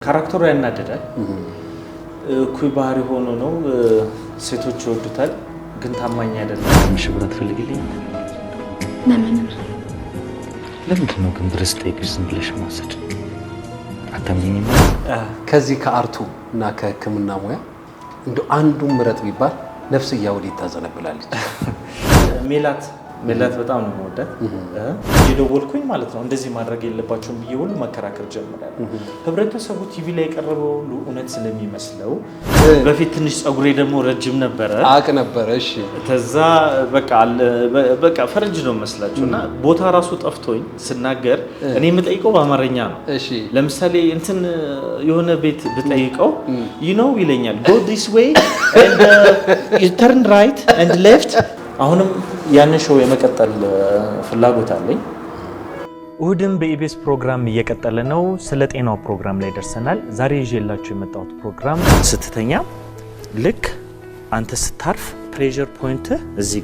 ካራክተሩ ያናደዳል እኩይ ባህሪ ሆኖ ነው ሴቶች ይወዱታል ግን ታማኝ አይደለም ምሽብራት ፈልግልኝ ለምን ነው ግን ድረስ ጠይቅሽ ዝም ብለሽ ማሰድ አታምኚኝም ከዚህ ከአርቱ እና ከህክምና ሙያ እንደ አንዱ ምረጥ ቢባል ነፍስያ ወዴት ታዘነብላለች ሜላት በጣም ነው የምወዳት የደወልኩኝ ማለት ነው እንደዚህ ማድረግ የለባቸውም ብዬ ሁሉ መከራከር ጀምራለሁ ህብረተሰቡ ቲቪ ላይ የቀረበው ሁሉ እውነት ስለሚመስለው በፊት ትንሽ ጸጉሬ ደግሞ ረጅም ነበረ እሺ ተዛ በቃ ፈረንጅ ነው መስላችሁና ቦታ ራሱ ጠፍቶኝ ስናገር እኔ የምጠይቀው በአማርኛ ነው እሺ ለምሳሌ እንትን የሆነ ቤት ብጠይቀው ይለኛል go this way and you turn right and left አሁንም ያንን ሾው የመቀጠል ፍላጎት አለኝ እሁድም በኢቢኤስ ፕሮግራም እየቀጠለ ነው ስለ ጤናው ፕሮግራም ላይ ደርሰናል ዛሬ ይዤላችሁ የመጣሁት ፕሮግራም ስትተኛ ልክ አንተ ስታርፍ ፕሬሸር ፖይንት እዚህ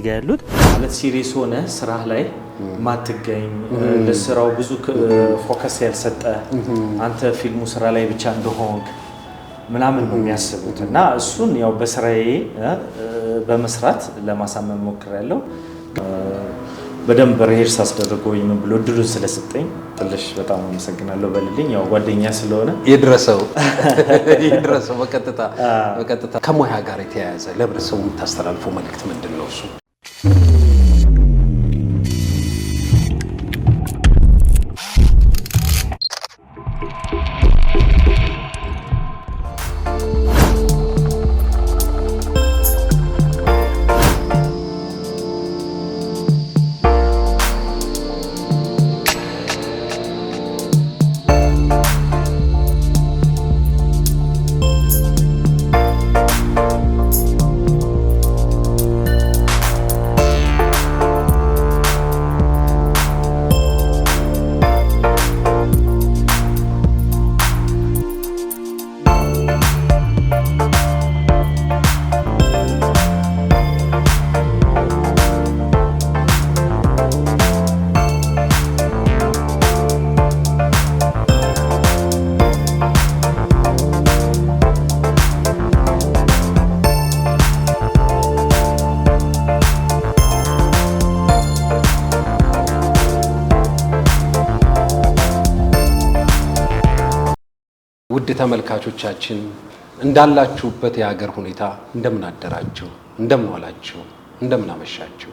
ጋር ያሉት ማለት ሲሪየስ ሆነ ስራ ላይ ማትገኝ ለስራው ብዙ ፎከስ ያልሰጠ አንተ ፊልሙ ስራ ላይ ብቻ እንደሆንክ ምናምን ነው የሚያስቡት እና እሱን ያው በስራዬ በመስራት ለማሳመን ሞክሬያለሁ በደንብ ሪሄርስ አስደርጎኝ ምን ብሎ ድሩን ስለሰጠኝ ጥልሽ በጣም አመሰግናለሁ በልልኝ ያው ጓደኛ ስለሆነ ይድረሰው በቀጥታ ከሙያ ጋር የተያያዘ ለህብረተሰቡ የምታስተላልፈው መልእክት ምንድነው እሱ ውድ ተመልካቾቻችን እንዳላችሁበት የሀገር ሁኔታ እንደምን አደራችሁ እንደምን ዋላችሁ እንደምን አመሻችሁ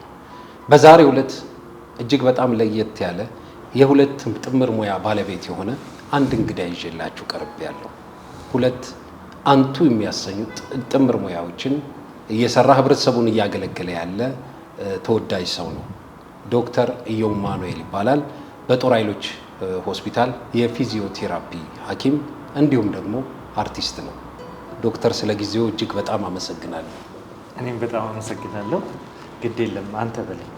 በዛሬው ዕለት እጅግ በጣም ለየት ያለ የሁለት ጥምር ሙያ ባለቤት የሆነ አንድ እንግዳ ይዤላችሁ ቀርቤያለሁ ሁለት አንቱ የሚያሰኙ ጥምር ሙያዎችን እየሰራ ህብረተሰቡን እያገለገለ ያለ ተወዳጅ ሰው ነው ዶክተር ኢዮብ ማኑኤል ይባላል በጦር ኃይሎች ሆስፒታል የፊዚዮቴራፒ ሐኪም እንዲሁም ደግሞ አርቲስት ነው ዶክተር ስለጊዜው እጅግ በጣም አመሰግናለሁ እኔም በጣም አመሰግናለሁ ግድ የለም አንተ በለኝ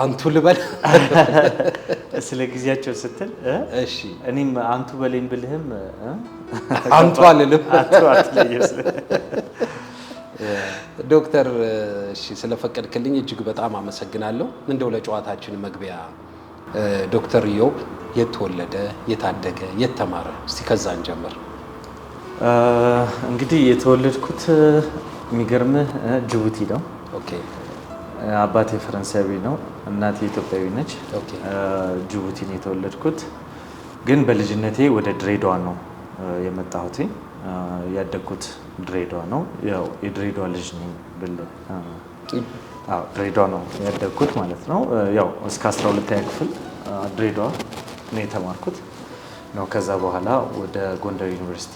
አንቱ ልበል ስለ ጊዜያቸው ስትል እሺ እኔም አንቱ በለኝ ብልህም አንቱ አልልም ዶክተር እሺ ስለፈቀድክልኝ እጅግ በጣም አመሰግናለሁ እንደው ለጨዋታችን መግቢያ ዶክተር ኢዮብ የተወለደ የታደገ የተማረ እስቲ ከዛን ጀምር እንግዲህ የተወለድኩት የሚገርምህ ጅቡቲ ነው ኦኬ አባቴ ፈረንሳዊ ነው እናቴ ኢትዮጵያዊ ነች ጅቡቲ ነው የተወለድኩት ግን በልጅነቴ ወደ ድሬዳዋ ነው የመጣሁት ያደግኩት ድሬዳዋ ነው ያው የድሬዳዋ ልጅ ነኝ ብል ድሬዳዋ ነው ያደግኩት ማለት ነው ያው እስከ 12ኛ ክፍል ድሬዳዋ ነው የተማርኩት ነው ከዛ በኋላ ወደ ጎንደር ዩኒቨርሲቲ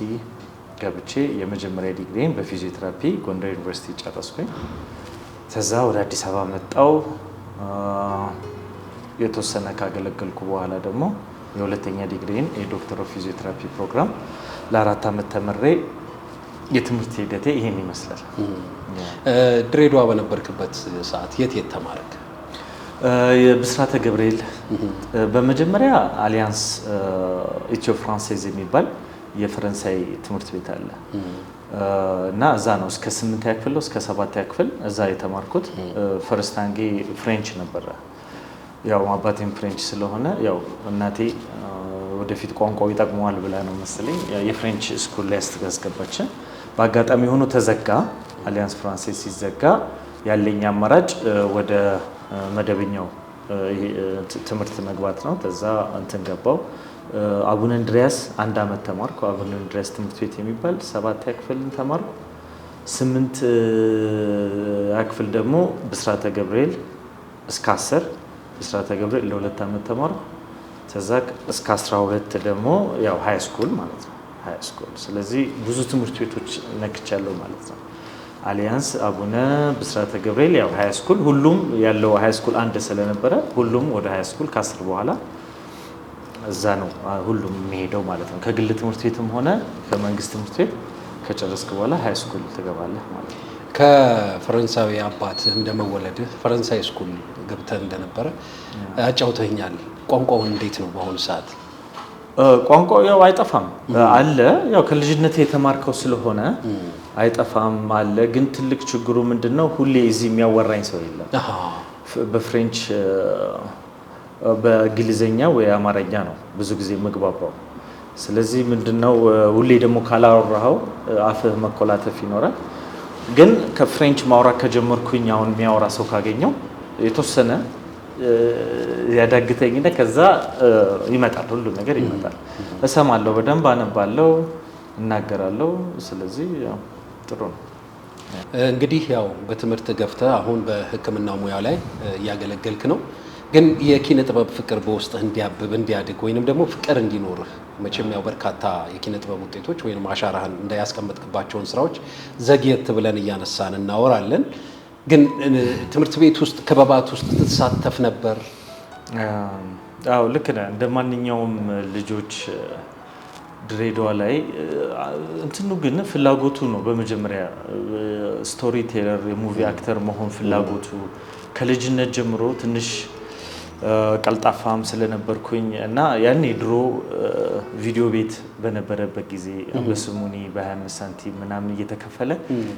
ገብቼ የመጀመሪያ ዲግሪን በፊዚዮቴራፒ ጎንደር ዩኒቨርሲቲ ጨረስኩኝ ከዛ ወደ አዲስ አበባ መጣው የተወሰነ ካገለገልኩ በኋላ ደግሞ የሁለተኛ ዲግሪን የዶክተር ኦፍ ፊዚዮቴራፒ ፕሮግራም ለ4 ዓመት ተመሬ የትምህርት ሂደቴ ይሄን ይመስላል ድሬዳዋ በነበርክበት ሰዓት የት ተማርክ የብስራተ ገብርኤል በመጀመሪያ አሊያንስ ኢትዮ ፍራንሴዝ የሚባል የፈረንሳይ ትምህርት ቤት አለ እና እዛ ነው እስከ 8ኛ ክፍል እስከ 7ኛ ክፍል እዛ የተማርኩት ፈርስት አንጌ ፍሬንች ነበር ያው አባቴም ፍሬንች ስለሆነ ያው እናቴ ወደፊት ቋንቋው ይጠቅመዋል ብላ ነው መሰለኝ የፍሬንች ስኩል ላይ አስገባችን። በአጋጣሚ ሆኖ ተዘጋ። አሊያንስ ፍራንሴስ ሲዘጋ ያለኝ አማራጭ ወደ መደበኛው ትምህርት መግባት ነው። ከዛ እንትን ገባው አቡነ እንድሪያስ 1 አመት ተማርኩ። አቡነ እንድሪያስ ትምህርት ቤት የሚባል 7ኛ ክፍልን ተማርኩ። 8ኛ ክፍል ደግሞ ብስራተ ገብርኤል እስከ 10 ብስራተ ገብርኤል ለ2 አመት ተማርኩ። ከዛ እስከ 12 ደግሞ ያው ሃይ ስኩል ማለት ነው ሃይ ስኩል። ስለዚህ ብዙ ትምህርት ቤቶች ነክቻለሁ ማለት ነው። አሊያንስ፣ አቡነ፣ ብስራተ ገብርኤል ያው ሃይ ስኩል ሁሉም ያለው ሃይ ስኩል አንድ ስለነበረ ሁሉም ወደ ሃይ ስኩል ከ10 በኋላ እዛ ነው ሁሉም የሚሄደው ማለት ነው። ከግል ትምህርት ቤትም ሆነ ከመንግስት ትምህርት ቤት ከጨረስክ በኋላ ሃይ ስኩል ትገባለህ ማለት ነው። ከፈረንሳዊ አባትህ እንደመወለድህ ፈረንሳይ ስኩል ገብተህ እንደነበረ አጫውተኛል። ቋንቋውን እንዴት ነው በአሁኑ ሰዓት? ቋንቋው ያው አይጠፋም አለ። ያው ከልጅነት የተማርከው ስለሆነ አይጠፋም አለ። ግን ትልቅ ችግሩ ምንድነው? ሁሌ እዚህ የሚያወራኝ ሰው የለም። በፍሬንች በእንግሊዘኛ ወይ አማርኛ ነው ብዙ ጊዜ ምግባባው። ስለዚህ ምንድነው ሁሌ ደግሞ ካላወራኸው አፍህ መኮላተፍ ይኖራል። ግን ከፍሬንች ማውራት ከጀመርኩኝ አሁን የሚያወራ ሰው ካገኘው የተወሰነ ያዳግተኝና ከዛ ይመጣል፣ ሁሉ ነገር ይመጣል። እሰማለሁ፣ በደንብ አነባለሁ፣ እናገራለሁ። ስለዚህ ያው ጥሩ ነው። እንግዲህ ያው በትምህርት ገፍተህ አሁን በሕክምና ሙያ ላይ እያገለገልክ ነው። ግን የኪነ ጥበብ ፍቅር በውስጥህ እንዲያብብ እንዲያድግ ወይንም ደግሞ ፍቅር እንዲኖርህ መቼም ያው በርካታ የኪነ ጥበብ ውጤቶች ወይንም አሻራህን እንዳያስቀምጥክባቸውን ስራዎች ዘግየት ብለን እያነሳን እናወራለን። ግን ትምህርት ቤት ውስጥ ክበባት ውስጥ ትሳተፍ ነበር? አዎ ልክ ነህ። እንደ ማንኛውም ልጆች ድሬዳዋ ላይ እንትኑ ግን ፍላጎቱ ነው። በመጀመሪያ ስቶሪ ቴለር የሙቪ አክተር መሆን ፍላጎቱ ከልጅነት ጀምሮ ትንሽ ቀልጣፋም ስለነበርኩኝ እና ያኔ ድሮ ቪዲዮ ቤት በነበረበት ጊዜ በስሙኒ በ25 ሳንቲም ምናምን እየተከፈለ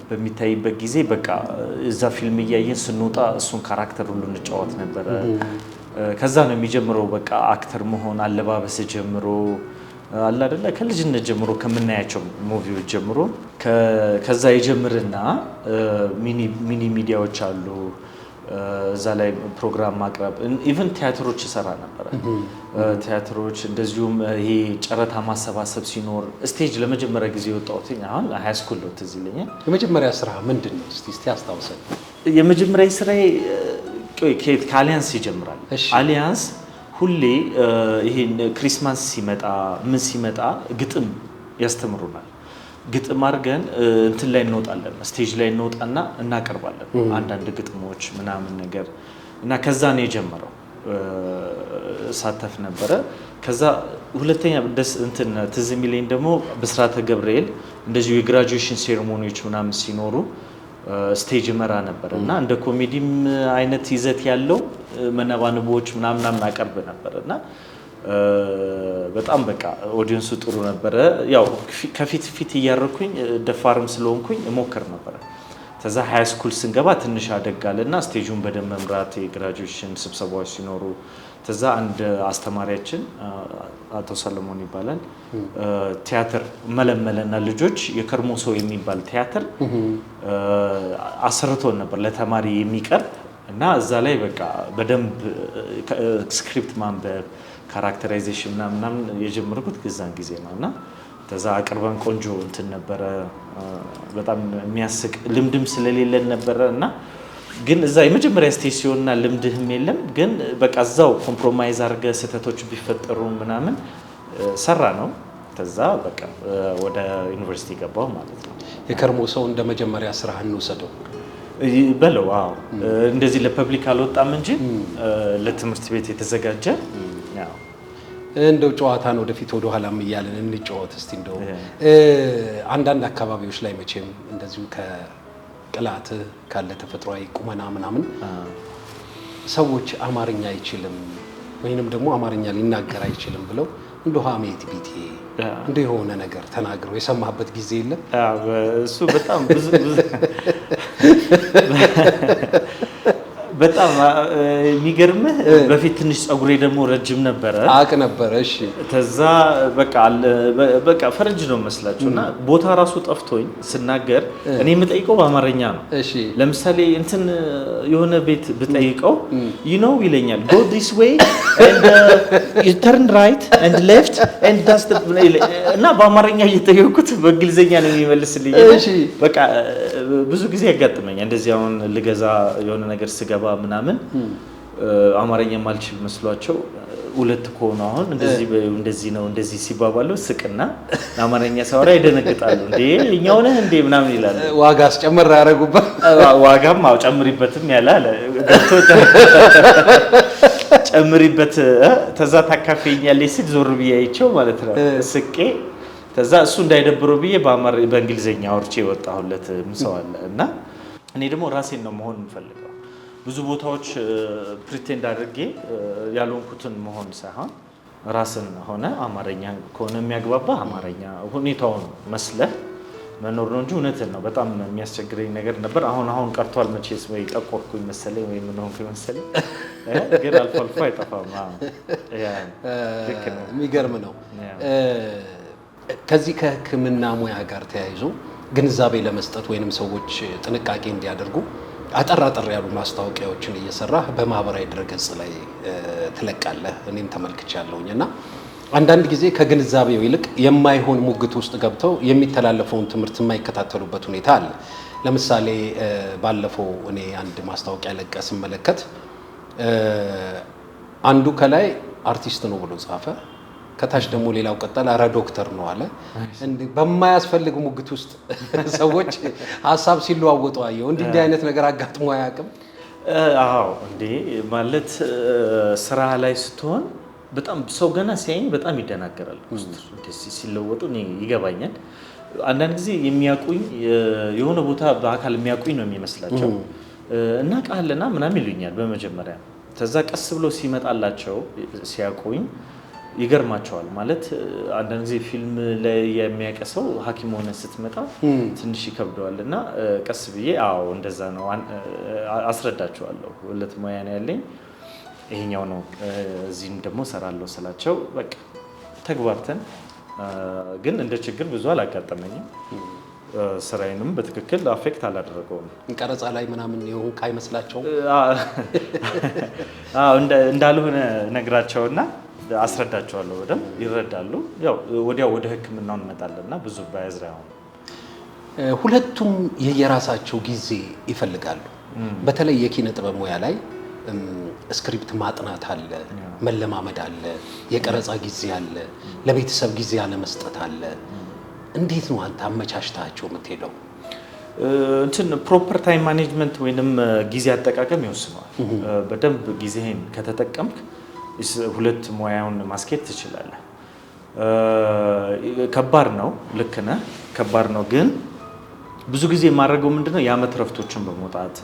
በሚታይበት ጊዜ በቃ እዛ ፊልም እያየን ስንወጣ እሱን ካራክተር ሁሉ እንጫወት ነበረ። ከዛ ነው የሚጀምረው በቃ አክተር መሆን። አለባበስ ጀምሮ አለ አይደለ ከልጅነት ጀምሮ ከምናያቸው ሙቪዎች ጀምሮ ከዛ ይጀምርና ሚኒ ሚዲያዎች አሉ። እዛ ላይ ፕሮግራም ማቅረብ ኢቨን ቲያትሮች ይሰራ ነበረ። ቲያትሮች እንደዚሁም ይሄ ጨረታ ማሰባሰብ ሲኖር ስቴጅ ለመጀመሪያ ጊዜ የወጣሁት አሁን ሃይ ስኩል ነው ትዝ ይለኛል። የመጀመሪያ ስራ ምንድን ነው? እስቲ አስታውሰን። የመጀመሪያ ስራዬ ከአሊያንስ ይጀምራል። አሊያንስ ሁሌ ይሄን ክሪስማስ ሲመጣ ምን ሲመጣ ግጥም ያስተምሩናል። ግጥም አድርገን እንትን ላይ እንወጣለን፣ ስቴጅ ላይ እንወጣና እናቀርባለን አንዳንድ ግጥሞች ምናምን ነገር እና ከዛ ነው የጀመረው። ሳተፍ ነበረ። ከዛ ሁለተኛ ደስ እንትን ትዝ የሚለኝ ደግሞ ብስራተ ገብርኤል እንደዚሁ የግራጁዌሽን ሴሬሞኒዎች ምናምን ሲኖሩ ስቴጅ መራ ነበር እና እንደ ኮሜዲም አይነት ይዘት ያለው መነባንቦች ምናምን አቀርብ ነበር እና በጣም በቃ ኦዲየንሱ ጥሩ ነበረ። ያው ከፊት እያረኩኝ ደፋርም ስለሆንኩኝ እሞክር ነበረ። ከዛ ሃይ ስኩል ስንገባ ትንሽ አደጋለና ስቴጁን በደንብ መምራት የግራጁዌሽን ስብሰባዎች ሲኖሩ ከዛ አንድ አስተማሪያችን አቶ ሰለሞን ይባላል ቲያትር መለመለና ልጆች የከርሞ ሰው የሚባል ቲያትር አሰርቶን ነበር ለተማሪ የሚቀርብ እና እዛ ላይ በቃ በደንብ ስክሪፕት ማንበብ ካራክተራይዜሽን ምናምን የጀመርኩት ግዛን ጊዜ ነው እና ከዛ አቅርበን ቆንጆ እንትን ነበረ። በጣም የሚያስቅ ልምድም ስለሌለን ነበረ እና ግን እዛ የመጀመሪያ ስቴጅ ሲሆንና ልምድህም የለም ግን በቃ እዛው ኮምፕሮማይዝ አድርገህ ስህተቶች ቢፈጠሩ ምናምን ሰራ ነው። ከዛ በቃ ወደ ዩኒቨርሲቲ ገባሁ ማለት ነው። የከርሞ ሰው እንደ መጀመሪያ ስራህ እንውሰደው በለው። አዎ እንደዚህ ለፐብሊክ አልወጣም እንጂ ለትምህርት ቤት የተዘጋጀ ያው እንደው ጨዋታን ወደፊት ወደ ኋላም እያለን እንጫወት እስቲ። እንደው አንዳንድ አካባቢዎች ላይ መቼም እንደዚሁ ከቅላት ካለ ተፈጥሯዊ ቁመና ምናምን ሰዎች አማርኛ አይችልም ወይንም ደግሞ አማርኛ ሊናገር አይችልም ብለው እንደው ሀሜት ቢቴ እንደ የሆነ ነገር ተናግረው የሰማህበት ጊዜ የለም? እሱ በጣም ብዙ በጣም የሚገርምህ በፊት ትንሽ ጸጉሬ ደግሞ ረጅም ነበረ አቅ ነበረ። እሺ ተዛ በቃ ፈረንጅ ነው መስላችሁና ቦታ ራሱ ጠፍቶኝ ስናገር እኔ የምጠይቀው በአማርኛ ነው። እሺ ለምሳሌ እንትን የሆነ ቤት ብጠይቀው ይለኛል go this way and you turn right and left and that's the እና በአማርኛ እየጠየኩት በእንግሊዘኛ ነው የሚመልስልኝ። በቃ ብዙ ጊዜ ያጋጥመኛል እንደዚህ አሁን ልገዛ የሆነ ነገር ስገባ ምናምን አማርኛ ማልችል መስሏቸው ሁለት ከሆነ አሁን እንደዚህ ነው እንደዚህ ሲባባሉ ስቅና አማርኛ ሳወራ ይደነግጣሉ። እንዴ እኛው ነህ እንዴ ምናምን ይላሉ። ዋጋ አስጨምር ያረጉበት ዋጋም ጨምሪበትም ያላለ ጨምሪበት ተዛ ታካፈኛለች ሲል ዞር ብያይቸው ማለት ነው ስቄ ተዛ እሱ እንዳይደብረው ብዬ በእንግሊዘኛ አውርቼ ወጣሁለት ሰው አለ። እና እኔ ደግሞ ራሴን ነው መሆን የምፈልገው ብዙ ቦታዎች ፕሪቴንድ አድርጌ ያልሆንኩትን መሆን ሳይሆን ራስን ሆነ አማርኛ ከሆነ የሚያግባባ አማርኛ ሁኔታውን መስለህ መኖር ነው እንጂ እውነትን ነው። በጣም የሚያስቸግረኝ ነገር ነበር። አሁን ቀርቷል። መቼስ ወይ ጠቆርኩኝ መሰለኝ ወይ ምን ሆንኩኝ መሰለኝ ግን አልፎ አይጠፋም። የሚገርም ነው። ከዚህ ከሕክምና ሙያ ጋር ተያይዞ ግንዛቤ ለመስጠት ወይንም ሰዎች ጥንቃቄ እንዲያደርጉ አጠር ያሉ ማስታወቂያዎችን እየሰራህ በማህበራዊ ድረገጽ ላይ ትለቃለህ። እኔም ተመልክቻለሁኝ እና አንዳንድ ጊዜ ከግንዛቤው ይልቅ የማይሆን ሙግት ውስጥ ገብተው የሚተላለፈውን ትምህርት የማይከታተሉበት ሁኔታ አለ። ለምሳሌ ባለፈው እኔ አንድ ማስታወቂያ ለቀ ስመለከት አንዱ ከላይ አርቲስት ነው ብሎ ጻፈ፣ ከታች ደግሞ ሌላው ቀጠል አረ ዶክተር ነው አለ። በማያስፈልግ ሙግት ውስጥ ሰዎች ሀሳብ ሲለዋወጡ አየሁ። እንዲህ አይነት ነገር አጋጥሞ አያውቅም? አዎ እንዴ ማለት ስራ ላይ ስትሆን በጣም ሰው ገና ሲያየኝ በጣም ይደናገራል። እንደዚህ ሲለወጡ እኔ ይገባኛል። አንዳንድ ጊዜ የሚያውቁኝ የሆነ ቦታ በአካል የሚያውቁኝ ነው የሚመስላቸው እና ቃልና ምናምን ይሉኛል በመጀመሪያ። ተዛ ቀስ ብሎ ሲመጣላቸው ሲያውቁኝ ይገርማቸዋል። ማለት አንዳንድ ጊዜ ፊልም ላይ የሚያቀሰው ሐኪም ሆነ ስትመጣ ትንሽ ይከብደዋል እና ቀስ ብዬ አዎ እንደዛ ነው አስረዳቸዋለሁ። ሁለት ሙያ ነው ያለኝ ይሄኛው ነው እዚህም ደግሞ ሰራለሁ ስላቸው በቃ ተግባብተን ግን እንደ ችግር ብዙ አላጋጠመኝም። ስራዬንም በትክክል አፌክት አላደረገውም። ቀረጻ ላይ ምናምን ይሁን ካይመስላቸው እንዳልሆነ ነግራቸውና አስረዳቸዋለሁ። በደንብ ይረዳሉ። ያው ወዲያው ወደ ሕክምናው እንመጣለንና ብዙ ባያዝራው ሁለቱም የየራሳቸው ጊዜ ይፈልጋሉ። በተለይ የኪነ ጥበብ ሙያ ላይ ስክሪፕት ማጥናት አለ፣ መለማመድ አለ፣ የቀረጻ ጊዜ አለ፣ ለቤተሰብ ጊዜ አለመስጠት አለ። እንዴት ነው አንተ አመቻችታቸው የምትሄደው? እንትን ፕሮፐር ታይም ማኔጅመንት ወይንም ጊዜ አጠቃቀም ይወስነዋል። በደንብ ጊዜህን ከተጠቀምክ ሁለት ሙያውን ማስኬድ ትችላለህ። ከባድ ነው፣ ልክ ነህ፣ ከባድ ነው። ግን ብዙ ጊዜ የማደርገው ምንድነው የዓመት ረፍቶችን በመውጣት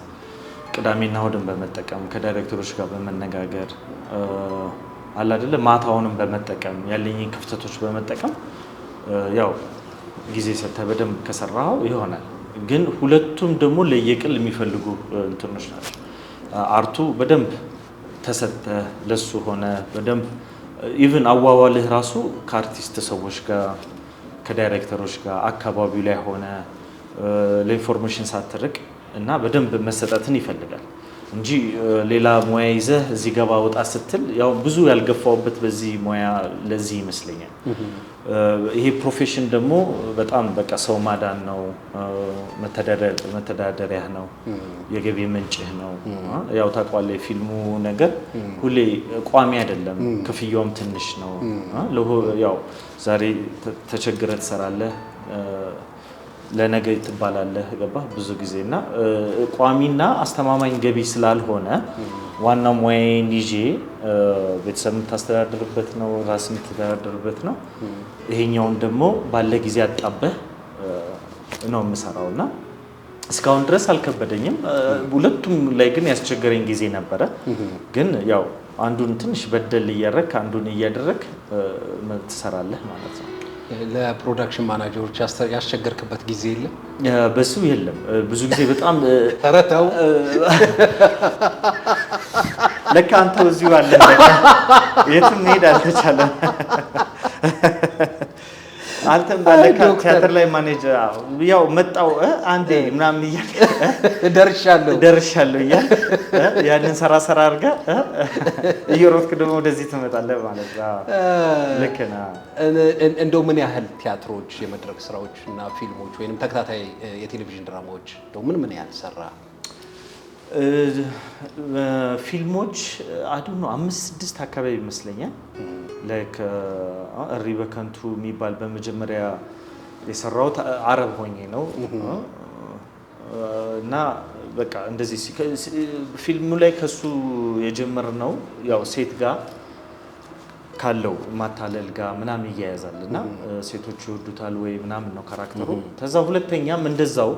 ቅዳሜና እሁድን በመጠቀም ከዳይሬክተሮች ጋር በመነጋገር አለ አይደለ ማታውንም በመጠቀም ያለኝን ክፍተቶች በመጠቀም ያው ጊዜ ሰጥተህ በደንብ ከሰራኸው ይሆናል። ግን ሁለቱም ደግሞ ለየቅል የሚፈልጉ እንትኖች ናቸው። አርቱ በደንብ ተሰጥተህ ለሱ ሆነ በደንብ ኢቭን አዋዋልህ ራሱ ከአርቲስት ሰዎች ጋር ከዳይሬክተሮች ጋር አካባቢው ላይ ሆነ ለኢንፎርሜሽን ሳትርቅ እና በደንብ መሰጠትን ይፈልጋል እንጂ ሌላ ሙያ ይዘህ እዚህ ገባ ወጣ ስትል ያው ብዙ ያልገፋውበት በዚህ ሙያ ለዚህ ይመስለኛል። ይሄ ፕሮፌሽን ደግሞ በጣም በቃ ሰው ማዳን ነው፣ መተዳደሪያህ ነው፣ የገቢ ምንጭህ ነው። ያው ታውቃለህ የፊልሙ ነገር ሁሌ ቋሚ አይደለም፣ ክፍያውም ትንሽ ነው። ያው ዛሬ ተቸግረህ ትሰራለህ ለነገ ትባላለህ ገባህ ብዙ ጊዜና ቋሚና አስተማማኝ ገቢ ስላልሆነ ዋናው ሙያዬን ይዤ ቤተሰብ የምታስተዳድርበት ነው፣ ራስ የምትተዳደርበት ነው። ይሄኛውን ደግሞ ባለ ጊዜ አጣበህ ነው የምሰራውና እስካሁን ድረስ አልከበደኝም። ሁለቱም ላይ ግን ያስቸገረኝ ጊዜ ነበረ። ግን ያው አንዱን ትንሽ በደል እያደረክ አንዱን እያደረክ ትሰራለህ ማለት ነው። ለፕሮዳክሽን ማናጀሮች ያስቸገርክበት ጊዜ የለም? በሱ የለም። ብዙ ጊዜ በጣም ተረታው ለካ አንተ እዚሁ አለ የትም መሄድ አልተቻለም። አንተም ባለካ ቲያትር ላይ ማኔጅ ያው መጣው አንዴ ምናምን ደርሻለሁ እያል ያንን ሰራ አድርጋ እየሮጥክ ደግሞ ወደዚህ ትመጣለህ ማለት ነው። ልክ ነህ። እንደው ምን ያህል ቲያትሮች፣ የመድረክ ስራዎች እና ፊልሞች ወይንም ተከታታይ የቴሌቪዥን ድራማዎች ምን ያህል ሰራ? ፊልሞች አዱን ነው 5-6 አካባቢ ይመስለኛል። ላይክ እሪ በከንቱ የሚባል በመጀመሪያ የሰራሁት አረብ ሆኜ ነው እና በቃ እንደዚህ ፊልሙ ላይ ከሱ የጀመርነው ያው ሴት ጋር ካለው ማታለል ጋር ምናምን ይያያዛል እና ሴቶች ይወዱታል ወይ ምናምን ነው ካራክተሩ። ከዛ ሁለተኛም እንደዛው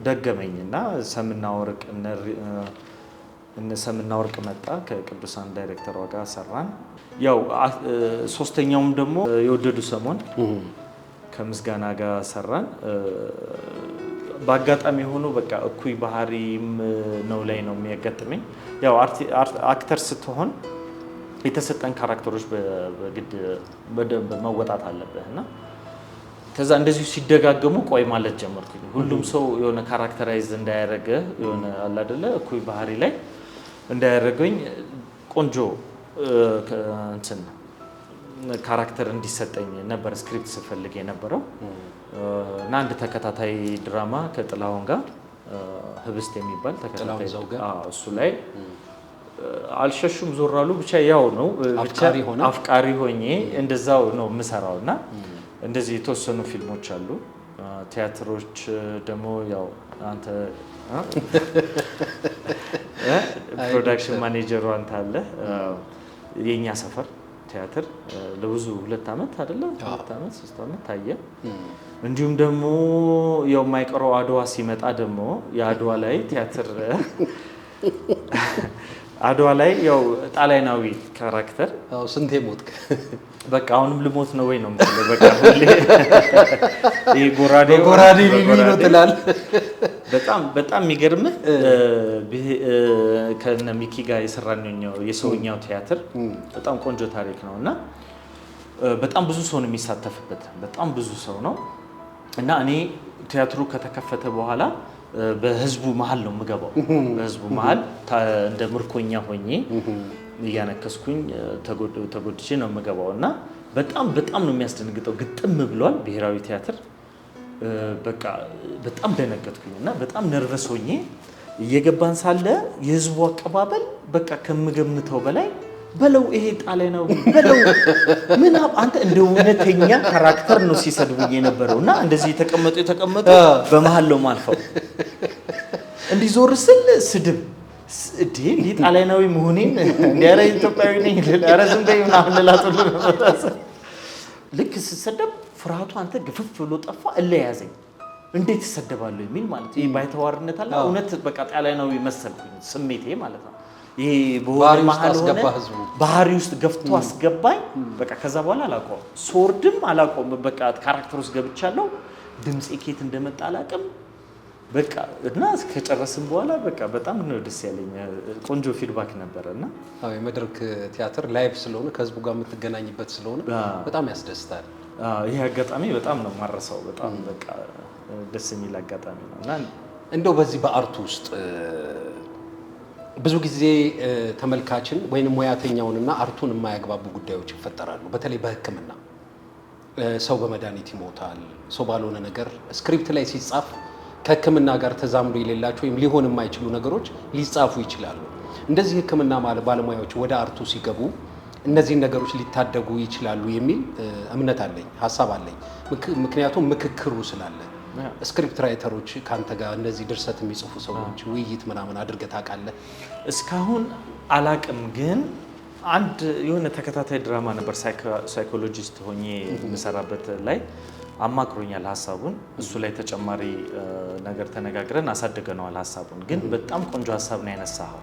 ደገመኝና ሰምና ወርቅ መጣ ከቅዱሳን ዳይሬክተሯ ጋር ሰራን። ያው ሶስተኛውም ደግሞ የወደዱ ሰሞን ከምስጋና ጋር ሰራን። በአጋጣሚ ሆኖ በቃ እኩይ ባህሪም ነው ላይ ነው የሚያጋጥመኝ። ያው አክተር ስትሆን የተሰጠን ካራክተሮች በግድ በደንብ መወጣት አለብህ እና ከዛ እንደዚሁ ሲደጋገሙ ቆይ ማለት ጀመርኩኝ። ሁሉም ሰው የሆነ ካራክተራይዝ እንዳያደርገ የሆነ አለ አይደለ እኩይ ባህሪ ላይ እንዳያደርገኝ ቆንጆ እንትን ካራክተር እንዲሰጠኝ ነበር ስክሪፕት ስፈልግ የነበረው እና አንድ ተከታታይ ድራማ ከጥላሁን ጋር ህብስት የሚባል ተከታታይ እሱ ላይ አልሸሹም ዞር አሉ ብቻ ያው ነው አፍቃሪ ሆኜ እንደዛው ነው የምሰራው እና እንደዚህ የተወሰኑ ፊልሞች አሉ። ቲያትሮች ደግሞ ያው አንተ ፕሮዳክሽን ማኔጀሩ አንተ አለ የኛ ሰፈር ቲያትር ለብዙ 2 ዓመት አይደለ 2 ዓመት 3 ዓመት ታየ። እንዲሁም ደግሞ ያው የማይቀረው አድዋ ሲመጣ ደግሞ የአድዋ ላይ ቲያትር አድዋ ላይ ያው ጣሊያናዊ ካራክተር ስንቴ ሞትክ? በቃ አሁንም ልሞት ነው ወይ ነው የምትለው። በቃ ሁሌ ይሄ ጎራዴ ነው ትላለህ። በጣም የሚገርምህ ከነ ሚኪ ጋር የሰራነው የሰውኛው ቲያትር በጣም ቆንጆ ታሪክ ነው እና በጣም ብዙ ሰው ነው የሚሳተፍበት። በጣም ብዙ ሰው ነው እና እኔ ቲያትሩ ከተከፈተ በኋላ በህዝቡ መሀል ነው የምገባው። በህዝቡ መሀል እንደ ምርኮኛ ሆኜ እያነከስኩኝ ተጎድቼ ነው የምገባው እና በጣም ነው የሚያስደነግጠው። ግጥም ብሏል ብሔራዊ ቲያትር። በቃ በጣም ደነገጥኩኝ እና በጣም ነርቨስ ሆኜ እየገባን ሳለ የህዝቡ አቀባበል በቃ ከምገምተው በላይ በለው ይሄ ጣሊያናዊ በለው ምን አንተ እንደ እውነተኛ ካራክተር ነው ሲሰድቡኝ የነበረው እና እንደዚህ የተቀመጡ በመሃል ነው ማልፈው እንዲዞር ስል ስድብ እዴ ጣሊያናዊ መሆኔን እንዲያረ ኢትዮጵያዊ ነኝ ለአረ ዝም በይ ምናምን ልላጥሉ ልክ ስሰደብ ፍርሃቱ አንተ ግፍፍ ብሎ ጠፋ። እለያዘኝ እንዴት ተሰደባለሁ የሚል ማለት ይሄ ባይተዋርነት አለ እውነት በቃ ጣሊያናዊ መሰልኩኝ ስሜቴ ማለት ነው። ይሄ በሆነ መሃል ሆነ ባህሪ ውስጥ ገፍቶ አስገባኝ። በቃ ከዛ በኋላ አላቆም ሶርድም አላቆም በቃ ካራክተር ውስጥ ገብቻለሁ። ድምጼ ኬት እንደመጣ አላቅም በቃ እና ከጨረስን በኋላ በቃ በጣም ነው ደስ ያለኝ። ቆንጆ ፊድባክ ነበርና አዎ የመድረክ ቲያትር ላይቭ ስለሆነ ከህዝቡ ጋር የምትገናኝበት ስለሆነ በጣም ያስደስታል። ይሄ አጋጣሚ በጣም ነው ማረሳው። በጣም በቃ ደስ የሚል አጋጣሚ ነውና እንደው በዚህ በአርቱ ውስጥ ብዙ ጊዜ ተመልካችን ወይንም ሙያተኛውንና አርቱን የማያግባቡ ጉዳዮች ይፈጠራሉ። በተለይ በሕክምና ሰው በመድኃኒት ይሞታል። ሰው ባልሆነ ነገር ስክሪፕት ላይ ሲጻፍ ከሕክምና ጋር ተዛምዶ የሌላቸው ወይም ሊሆን የማይችሉ ነገሮች ሊጻፉ ይችላሉ። እንደዚህ ሕክምና ባለሙያዎች ወደ አርቱ ሲገቡ እነዚህን ነገሮች ሊታደጉ ይችላሉ የሚል እምነት አለኝ፣ ሀሳብ አለኝ። ምክንያቱም ምክክሩ ስላለ ስክሪፕት ራይተሮች ካንተ ጋር እነዚህ ድርሰት የሚጽፉ ሰዎች ውይይት ምናምን አድርገህ ታውቃለህ? እስካሁን አላቅም፣ ግን አንድ የሆነ ተከታታይ ድራማ ነበር ሳይኮሎጂስት ሆኜ የምሰራበት ላይ አማክሮኛል ሀሳቡን። እሱ ላይ ተጨማሪ ነገር ተነጋግረን አሳድገነዋል ሀሳቡን። ግን በጣም ቆንጆ ሀሳብ ነው ያነሳኸው።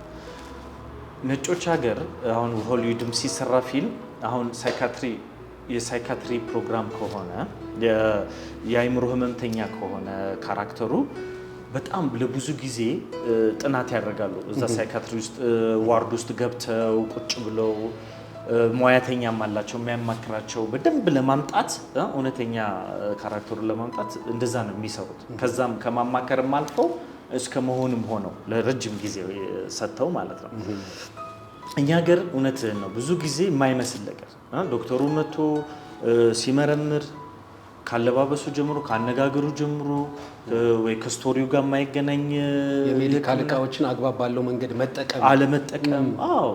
ነጮች ሀገር አሁን ሆሊውድም ሲሰራ ፊልም አሁን ሳይካትሪ የሳይካትሪ ፕሮግራም ከሆነ የአይምሮ ህመምተኛ ከሆነ ካራክተሩ በጣም ለብዙ ጊዜ ጥናት ያደርጋሉ። እዛ ሳይካትሪ ውስጥ ዋርድ ውስጥ ገብተው ቁጭ ብለው ሙያተኛም አላቸው የሚያማክራቸው በደንብ ለማምጣት እውነተኛ ካራክተሩን ለማምጣት እንደዛ ነው የሚሰሩት። ከዛም ከማማከርም አልፈው እስከ መሆንም ሆነው ለረጅም ጊዜ ሰጥተው ማለት ነው። እኛ ሀገር እውነትህን ነው ብዙ ጊዜ የማይመስል ነገር ዶክተሩ መጥቶ ሲመረምር ካለባበሱ ጀምሮ ካነጋገሩ ጀምሮ ወይ ከስቶሪው ጋር የማይገናኝ የሜዲካል እቃዎችን አግባብ ባለው መንገድ መጠቀም አለመጠቀም፣ አዎ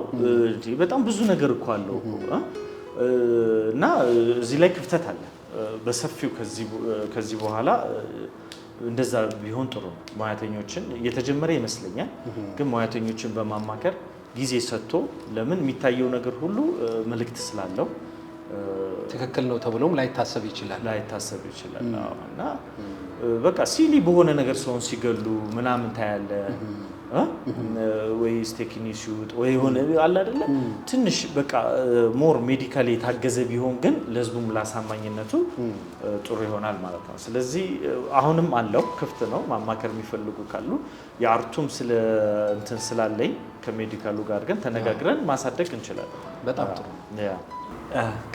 በጣም ብዙ ነገር እኮ አለው እና እዚህ ላይ ክፍተት አለ በሰፊው። ከዚህ በኋላ እንደዛ ቢሆን ጥሩ ነው። ሙያተኞችን እየተጀመረ ይመስለኛል፣ ግን ሙያተኞችን በማማከር ጊዜ ሰጥቶ ለምን የሚታየው ነገር ሁሉ መልእክት ስላለው ትክክል ነው ተብሎም ላይታሰብ ይችላል እና በቃ ሲሊ በሆነ ነገር ሰውን ሲገሉ ምናምን ታያለ ወይ ስቴኪኒ ሲውጥ ወይ ሆነ አለ አይደለ ትንሽ በቃ ሞር ሜዲካሊ የታገዘ ቢሆን ግን ለህዝቡም ላሳማኝነቱ ጥሩ ይሆናል ማለት ነው። ስለዚህ አሁንም አለው ክፍት ነው። ማማከር የሚፈልጉ ካሉ የአርቱም እንትን ስላለኝ ከሜዲካሉ ጋር ግን ተነጋግረን ማሳደግ እንችላለን። በጣም ጥሩ።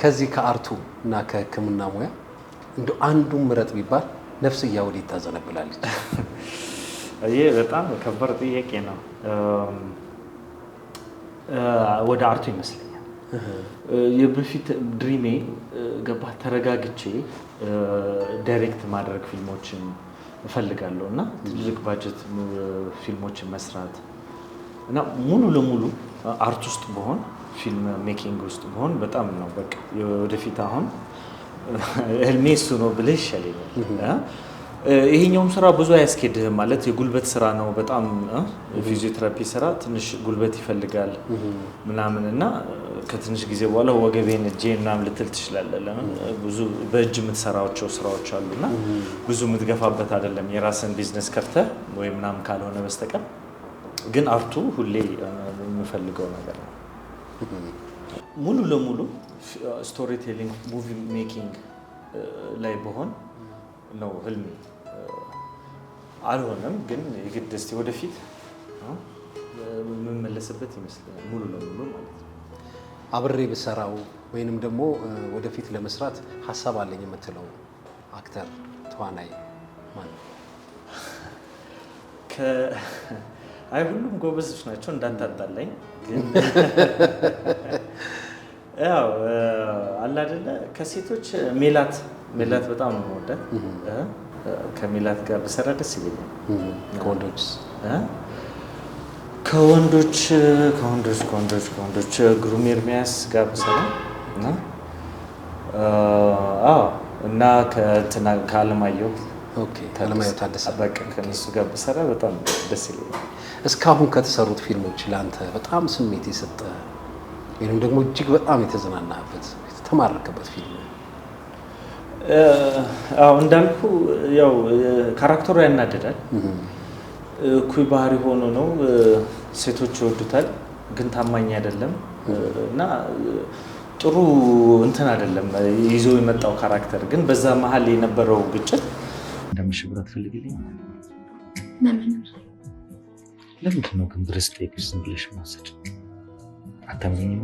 ከዚህ ከአርቱ እና ከህክምና ሙያ እንደ አንዱን ምረጥ ቢባል ነፍስያ ወዴት ታዘነብላለች? ይሄ በጣም ከባድ ጥያቄ ነው። ወደ አርቱ ይመስለኛል። የበፊት ድሪሜ ገባ ተረጋግቼ ዳይሬክት ማድረግ ፊልሞችን እፈልጋለሁ እና ትልቅ ባጀት ፊልሞችን መስራት እና ሙሉ ለሙሉ አርት ውስጥ በሆን ፊልም ሜኪንግ ውስጥ በሆን በጣም ነው በቃ ወደፊት አሁን ህልሜ እሱ ነው ብለህ ይሻለኛል። ይሄኛውም ስራ ብዙ አያስኬድህም ማለት የጉልበት ስራ ነው በጣም ፊዚዮቴራፒ ስራ ትንሽ ጉልበት ይፈልጋል ምናምን እና ከትንሽ ጊዜ በኋላ ወገቤን እጄን ምናምን ልትል ትችላለህ። ለምን ብዙ በእጅ የምትሰራቸው ስራዎች አሉና ብዙ የምትገፋበት አይደለም የራስን ቢዝነስ ከፍተህ ወይ ምናምን ካልሆነ በስተቀር ግን አርቱ ሁሌ የምፈልገው ነገር ነው። ሙሉ ለሙሉ ስቶሪ ቴሊንግ ሙቪ ሜኪንግ ላይ በሆን ነው ህልሜ። አልሆነም ግን የግድ እስቲ ወደፊት የምመለስበት ይመስለኛል ሙሉ ለሙሉ ማለት ነው። አብሬ ብሰራው ወይንም ደግሞ ወደፊት ለመስራት ሀሳብ አለኝ የምትለው አክተር ተዋናይ ማን ነው? አይ ሁሉም ጎበዞች ናቸው እንዳታጣላኝ። ግን ያው አለ አይደለ ከሴቶች ሜላት በጣም ነው የምወዳት። ከሜላት ጋር ብሰራ ደስ ይለኛል። ከወንዶች ግሩም ኤርሚያስ ጋር ብሰራ እና ከአለማየሁ ታደሰ በቃ ከነሱ ጋር ብሰራ በጣም ደስ ይለኛል። እስካሁን ከተሰሩት ፊልሞች ለአንተ በጣም ስሜት የሰጠ ወይም ደግሞ እጅግ በጣም የተዝናናበት የተማረከበት ፊልም? እንዳልኩ ያው ካራክተሩ ያናደዳል። እኩይ ባህሪ ሆኖ ነው ሴቶች ይወዱታል፣ ግን ታማኝ አይደለም እና ጥሩ እንትን አይደለም ይዞ የመጣው ካራክተር። ግን በዛ መሀል የነበረው ግጭት እንደምሽብር አትፈልግልኝ? ለምንድን ነው ግን ድረስ ጠይቅሽ ዝም ብለሽ ማሰድ አታምኚኝም?